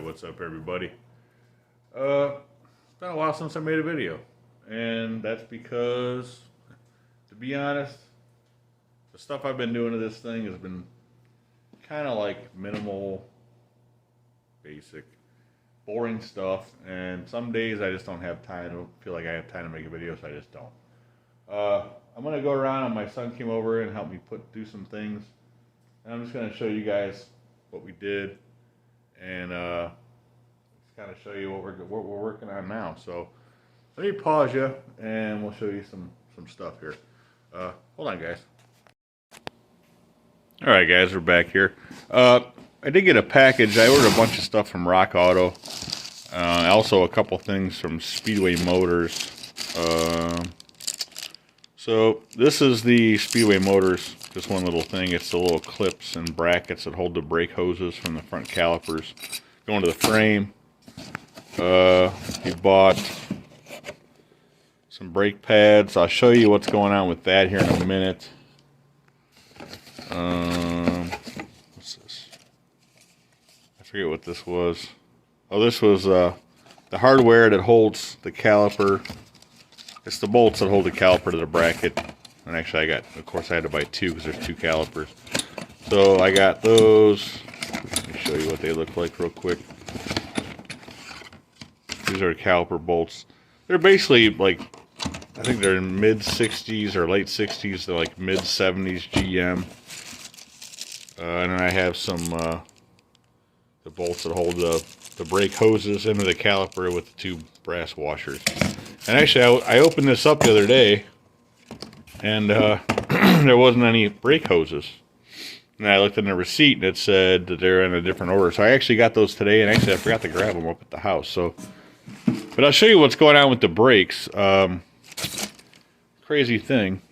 Alright, what's up everybody? It's been a while since I made a video. And that's because, to be honest, the stuff I've been doing to this thing has been kind of like minimal, basic, boring stuff. And some days I just don't have time. I don't feel like I have time to make a video, so I just don't. I'm going to go around, and my son came over and helped me do some things. And I'm just going to show you guys what we did. And just kind of show you what we're working on now. So let me pause you, and we'll show you some stuff here. Hold on, guys. All right, guys, we're back here. I did get a package. I ordered a bunch of stuff from Rock Auto. Also a couple things from Speedway Motors. So this is the Speedway Motors. Just one little thing. It's the little clips and brackets that hold the brake hoses from the front calipers going to the frame. We bought some brake pads. I'll show you what's going on with that here in a minute. What's this? I forget what this was. Oh, this was the hardware that holds the caliper. It's the bolts that hold the caliper to the bracket. And actually of course I had to buy two because there's two calipers. So I got those. Let me show you what they look like real quick. These are caliper bolts. They're basically like, I think they're in mid 60s or late 60s to like mid 70s GM. And then I have some the bolts that hold the brake hoses into the caliper with the two brass washers. And actually I opened this up the other day, and there wasn't any brake hoses. And I looked in the receipt and it said that they're in a different order. So I actually got those today, and actually I forgot to grab them up at the house. So, but I'll show you what's going on with the brakes. Crazy thing.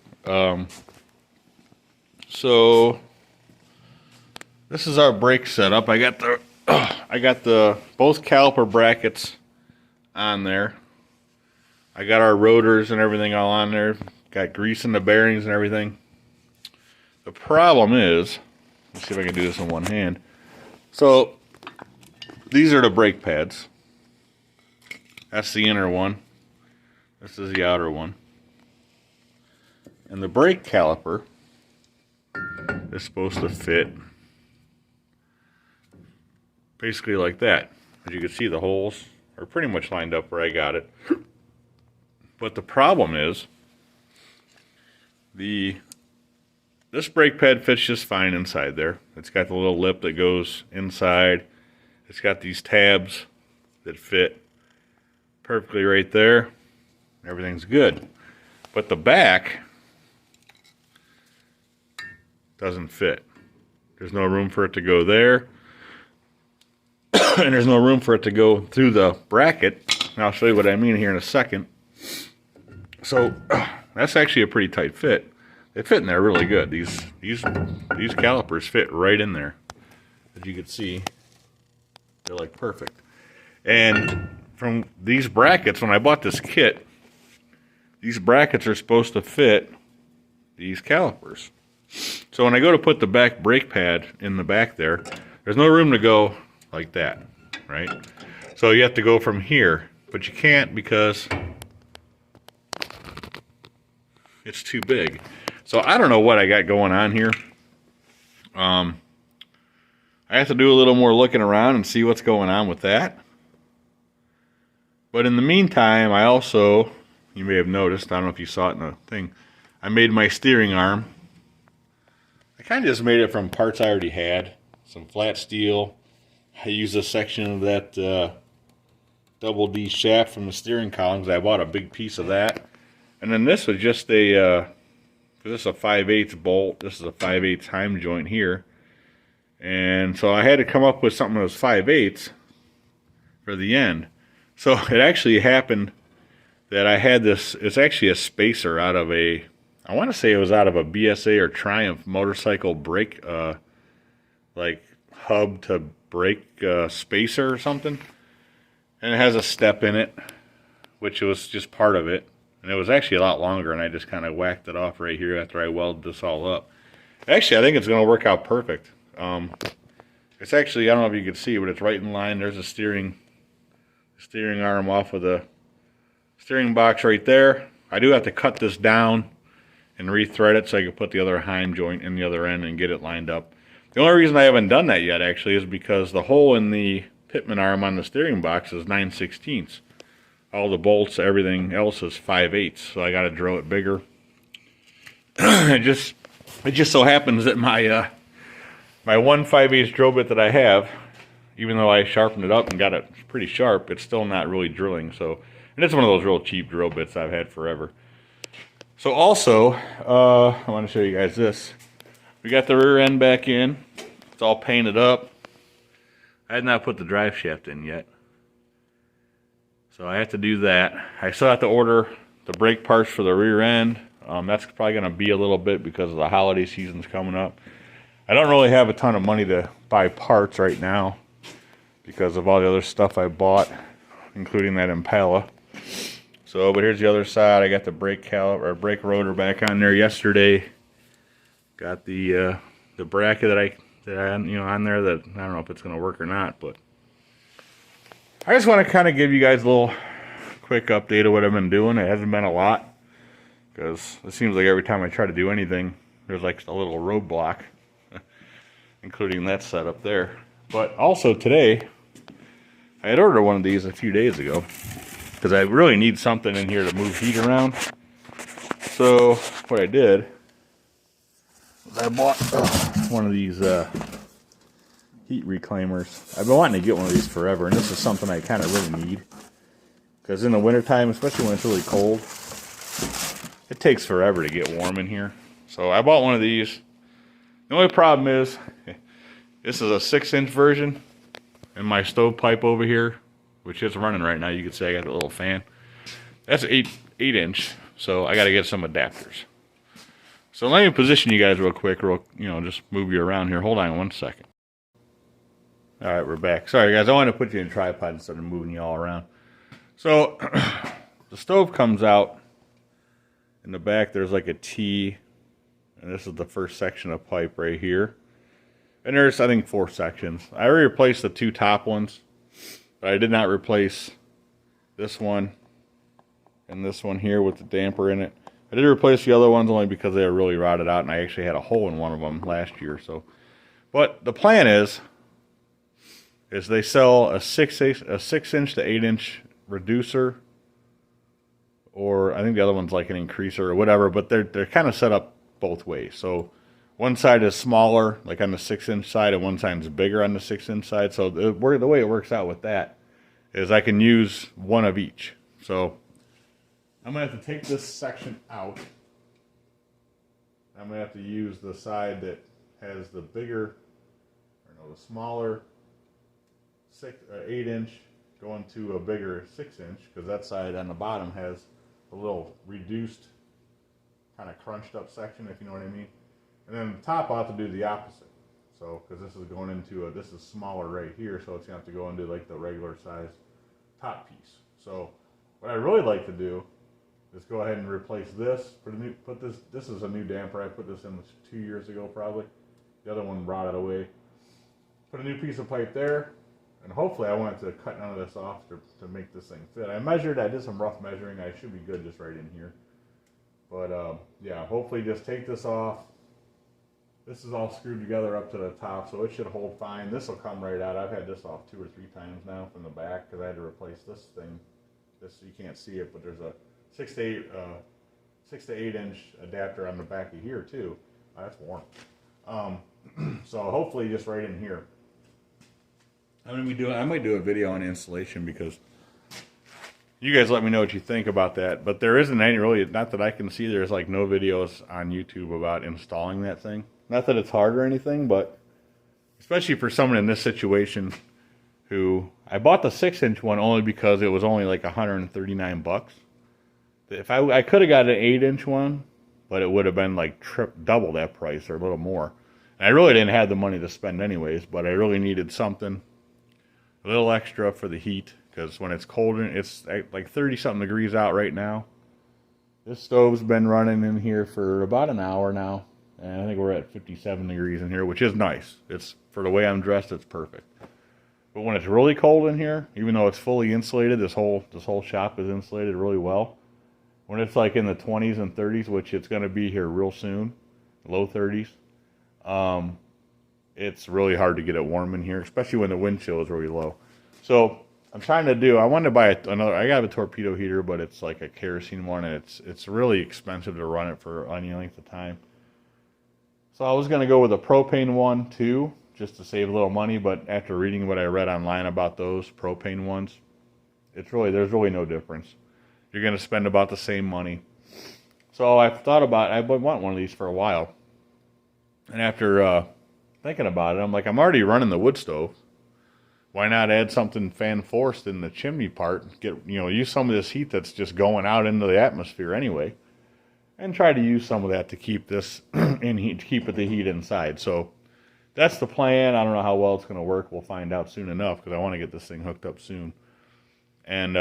So this is our brake setup. I got the both caliper brackets on there. I got our rotors and everything all on there. Got grease in the bearings and everything. The problem is, let's see if I can do this in one hand. So these are the brake pads. That's the inner one. This is the outer one. And the brake caliper is supposed to fit basically like that. As you can see, the holes are pretty much lined up where I got it. But the problem is, this brake pad fits just fine inside there. It's got the little lip that goes inside. It's got these tabs that fit perfectly right there. Everything's good. But the back doesn't fit. There's no room for it to go there. And there's no room for it to go through the bracket. And I'll show you what I mean here in a second. So that's actually a pretty tight fit. They fit in there really good. These calipers fit right in there. As you can see, they're like perfect. And from these brackets, when I bought this kit, these brackets are supposed to fit these calipers. So when I go to put the back brake pad in the back there, there's no room to go like that, right? So you have to go from here, but you can't because it's too big. So I don't know what I got going on here. I have to do a little more looking around and see what's going on with that. But in the meantime, I also, you may have noticed, I don't know if you saw it in the thing, I made my steering arm. I kind of just made it from parts I already had. Some flat steel. I used a section of that double D shaft from the steering column because I bought a big piece of that. And then this was just this is a 5/8 bolt. This is a 5/8 heim joint here. And so I had to come up with something that was 5/8 for the end. So it actually happened that I had this, it's actually a spacer out of I want to say it was out of a BSA or Triumph motorcycle brake, like hub to brake spacer or something. And it has a step in it, which was just part of it. And it was actually a lot longer, and I just kind of whacked it off right here after I welded this all up. Actually, I think it's going to work out perfect. It's actually, I don't know if you can see, but it's right in line. There's a steering arm off of the steering box right there. I do have to cut this down and rethread it so I can put the other Heim joint in the other end and get it lined up. The only reason I haven't done that yet actually is because the hole in the pitman arm on the steering box is 9/16. All the bolts, everything else is 5/8, so I got to drill it bigger. It just so happens that my 1 5/8 drill bit that I have, even though I sharpened it up and got it pretty sharp, it's still not really drilling. So, and it's one of those real cheap drill bits I've had forever. So also, I want to show you guys this. We got the rear end back in. It's all painted up. I had not put the drive shaft in yet, so I have to do that. I still have to order the brake parts for the rear end. That's probably going to be a little bit because of the holiday season's coming up. I don't really have a ton of money to buy parts right now because of all the other stuff I bought, including that Impala. So, but here's the other side. I got the brake rotor back on there yesterday. Got the bracket that I on there that I don't know if it's going to work or not, but I just want to kind of give you guys a little quick update of what I've been doing. It hasn't been a lot because it seems like every time I try to do anything, there's like a little roadblock, including that setup there. But also today, I had ordered one of these a few days ago because I really need something in here to move heat around. So what I did was I bought one of these heat reclaimers. I've been wanting to get one of these forever, and this is something I kind of really need because in the wintertime, especially when it's really cold, it takes forever to get warm in here. So I bought one of these. The only problem is this is a 6-inch version, and my stovepipe over here, which is running right now, you could say I got a little fan. That's 8-inch, so I got to get some adapters. So let me position you guys real quick, just move you around here. Hold on 1 second. All right, we're back. Sorry, guys, I wanted to put you in a tripod instead of moving you all around. So the stove comes out. In the back, there's like a T, and this is the first section of pipe right here. And there's, I think, 4 sections. I already replaced the 2 top ones, but I did not replace this one and this one here with the damper in it. I did replace the other ones only because they were really rotted out, and I actually had a hole in one of them last year. So, but the plan is they sell a 6-inch to 8-inch reducer, or I think the other one's like an increaser or whatever, but they're kind of set up both ways. So one side is smaller, like on the 6-inch side, and one side is bigger on the 6-inch side. So the way it works out with that is I can use one of each. So I'm going to have to take this section out. I'm going to have to use the side that has the bigger, the smaller 8-inch going to a bigger 6-inch, because that side on the bottom has a little reduced, kind of crunched up section, if you know what I mean. And then the top, I'll have to do the opposite. So, because this is going into this is smaller right here, so it's going to have to go into like the regular size top piece. So, what I really like to do is go ahead and replace this. This is a new damper. I put this in 2 years ago probably. The other one rotted away. Put a new piece of pipe there, and hopefully I wanted to cut none of this off to make this thing fit. I did some rough measuring. I should be good just right in here. But yeah, hopefully just take this off. This is all screwed together up to the top, so it should hold fine. This will come right out. I've had this off 2 or 3 times now from the back because I had to replace this thing. You can't see it, but there's a 6 to 8 inch adapter on the back of here too. Oh, that's warm. So hopefully just right in here. I might do a video on installation because you guys let me know what you think about that. But there isn't any really, not that I can see, there's like no videos on YouTube about installing that thing. Not that it's hard or anything, but especially for someone in this situation who, I bought the 6-inch one only because it was only like $139. If I could have got an 8-inch one, but it would have been like double that price or a little more. And I really didn't have the money to spend anyways, but I really needed something a little extra for the heat, because when it's cold, it's like 30-something degrees out right now. This stove's been running in here for about an hour now, And I think we're at 57 degrees in here, which is nice. It's, for the way I'm dressed, it's perfect. But when it's really cold in here, even though it's fully insulated, this whole shop is insulated really well. When it's like in the 20s and 30s, which it's going to be here real soon, low 30s, it's really hard to get it warm in here, especially when the wind chill is really low. So I'm trying to do, I wanted to buy another, I got a torpedo heater, but it's like a kerosene one, and it's really expensive to run it for any length of time. So I was going to go with a propane one too, just to save a little money, but after reading what I read online about those propane ones, there's really no difference. You're going to spend about the same money. So I've thought about, I want one of these for a while. And after thinking about it, I'm like, I'm already running the wood stove. Why not add something fan forced in the chimney part? Use some of this heat that's just going out into the atmosphere anyway, and try to use some of that to keep this in heat, to keep the heat inside. So that's the plan. I don't know how well it's going to work. We'll find out soon enough, because I want to get this thing hooked up soon. And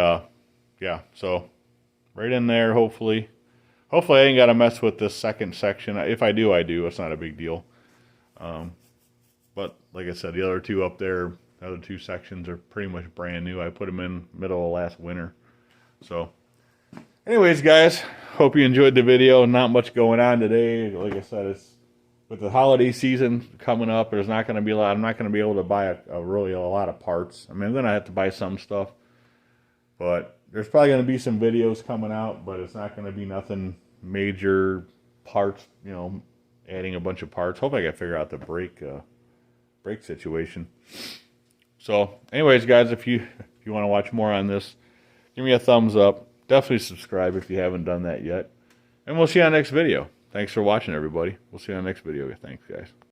yeah, so right in there, hopefully. Hopefully I ain't got to mess with this second section. If I do, I do. It's not a big deal. But like I said, the other two up there, the other two sections are pretty much brand new. I put them in middle of last winter. So anyways, guys, hope you enjoyed the video. Not much going on today. Like I said, it's with the holiday season coming up, there's not going to be a lot. I'm not going to be able to buy a lot of parts. I mean, I'm going to have to buy some stuff, but there's probably going to be some videos coming out, but it's not going to be nothing major parts, adding a bunch of parts. Hope I can figure out the brake situation. So anyways, guys, if you want to watch more on this, give me a thumbs up. Definitely subscribe if you haven't done that yet. And we'll see you on the next video. Thanks for watching, everybody. We'll see you on the next video. Thanks, guys.